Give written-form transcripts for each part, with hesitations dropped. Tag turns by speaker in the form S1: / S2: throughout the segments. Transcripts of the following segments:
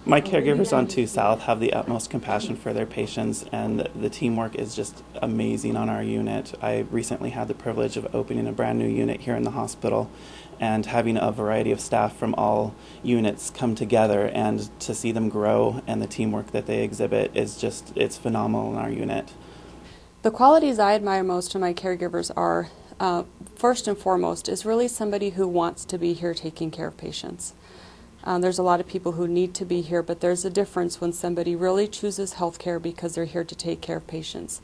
S1: My caregivers on 2 South have the utmost compassion for their patients, and the teamwork is just amazing on our unit. I recently had the privilege of opening a brand new unit here in the hospital and having a variety of staff from all units come together, and to see them grow and the teamwork that they exhibit is just, it's phenomenal in our unit.
S2: The qualities I admire most in my caregivers are, first and foremost, is really somebody who wants to be here taking care of patients. There's a lot of people who need to be here, but there's a difference when somebody really chooses healthcare because they're here to take care of patients.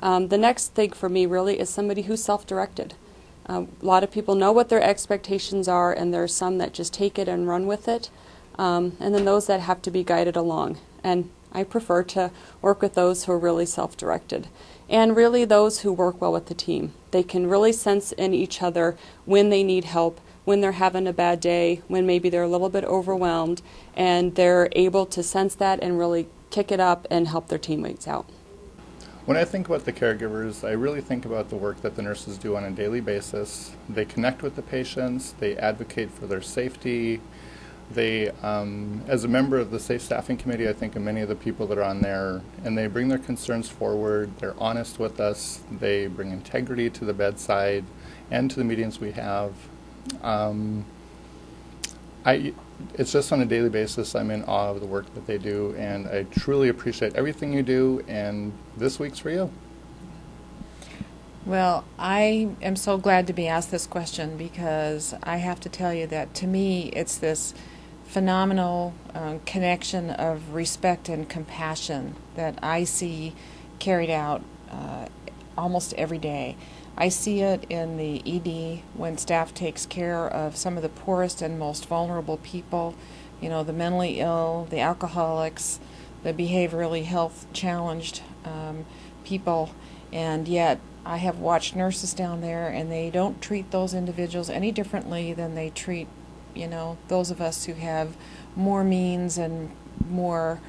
S2: The next thing for me really is somebody who's self-directed. A lot of people know what their expectations are, and there are some that just take it and run with it, and then those that have to be guided along. And I prefer to work with those who are really self-directed, and really those who work well with the team. They can really sense in each other when they need help, when they're having a bad day, when maybe they're a little bit overwhelmed, and they're able to sense that and really kick it up and help their teammates out.
S3: When I think about the caregivers, I really think about the work that the nurses do on a daily basis. They connect with the patients, they advocate for their safety. They, as a member of the Safe Staffing Committee, I think of many of the people that are on there, and they bring their concerns forward, they're honest with us, they bring integrity to the bedside and to the meetings we have. It's just on a daily basis, I'm in awe of the work that they do, and I truly appreciate everything you do, and this week's for you.
S4: Well, I am so glad to be asked this question, because I have to tell you that to me it's this phenomenal connection of respect and compassion that I see carried out almost every day. I see it in the ED when staff takes care of some of the poorest and most vulnerable people, you know, the mentally ill, the alcoholics, the behaviorally health challenged people, and yet I have watched nurses down there, and they don't treat those individuals any differently than they treat, you know, those of us who have more means and more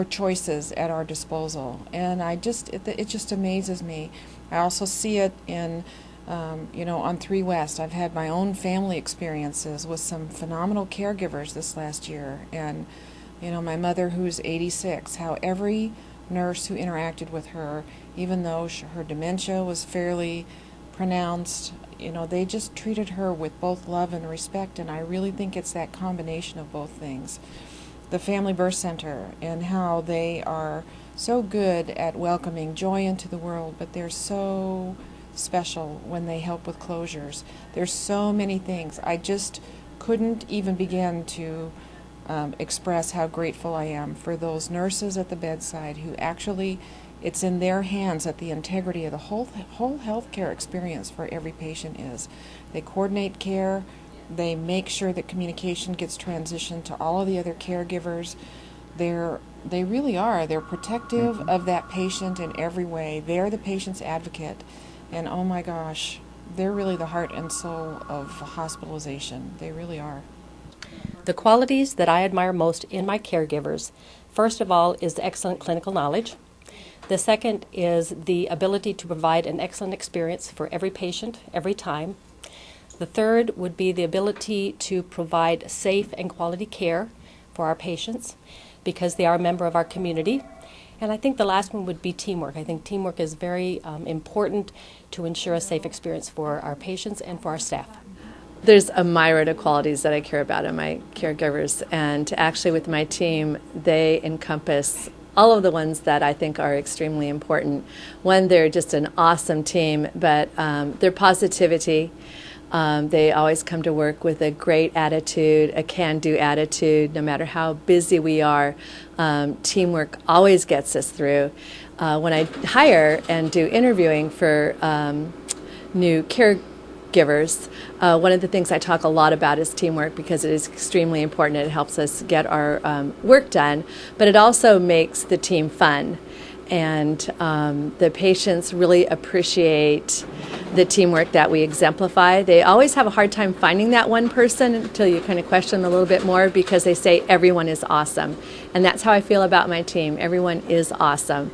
S4: choices at our disposal. And it just amazes me. I also see it in, you know, on 3 West. I've had my own family experiences with some phenomenal caregivers this last year, and, you know, my mother, who's 86, how every nurse who interacted with her, even though her dementia was fairly pronounced, you know, they just treated her with both love and respect, and I really think it's that combination of both things. The Family Birth Center, and how they are so good at welcoming joy into the world, but they're so special when they help with closures. There's so many things. I just couldn't even begin to express how grateful I am for those nurses at the bedside who actually, it's in their hands that the integrity of the whole healthcare experience for every patient is. They coordinate care, they make sure that communication gets transitioned to all of the other caregivers. They really are. They're protective of that patient in every way. They're the patient's advocate. And oh my gosh, they're really the heart and soul of hospitalization. They really are.
S5: The qualities that I admire most in my caregivers, first of all, is excellent clinical knowledge. The second is the ability to provide an excellent experience for every patient, every time. The third would be the ability to provide safe and quality care for our patients, because they are a member of our community. And I think the last one would be teamwork. I think teamwork is very important to ensure a safe experience for our patients and for our staff.
S6: There's a myriad of qualities that I care about in my caregivers, and actually with my team, they encompass all of the ones that I think are extremely important. One, they're just an awesome team, but their positivity. They always come to work with a great attitude, a can-do attitude, no matter how busy we are. Teamwork always gets us through. When I hire and do interviewing for new caregivers, one of the things I talk a lot about is teamwork, because it is extremely important. It helps us get our work done, but it also makes the team fun. And the patients really appreciate the teamwork that we exemplify. They always have a hard time finding that one person until you kind of question them a little bit more, because they say everyone is awesome. And that's how I feel about my team. Everyone is awesome.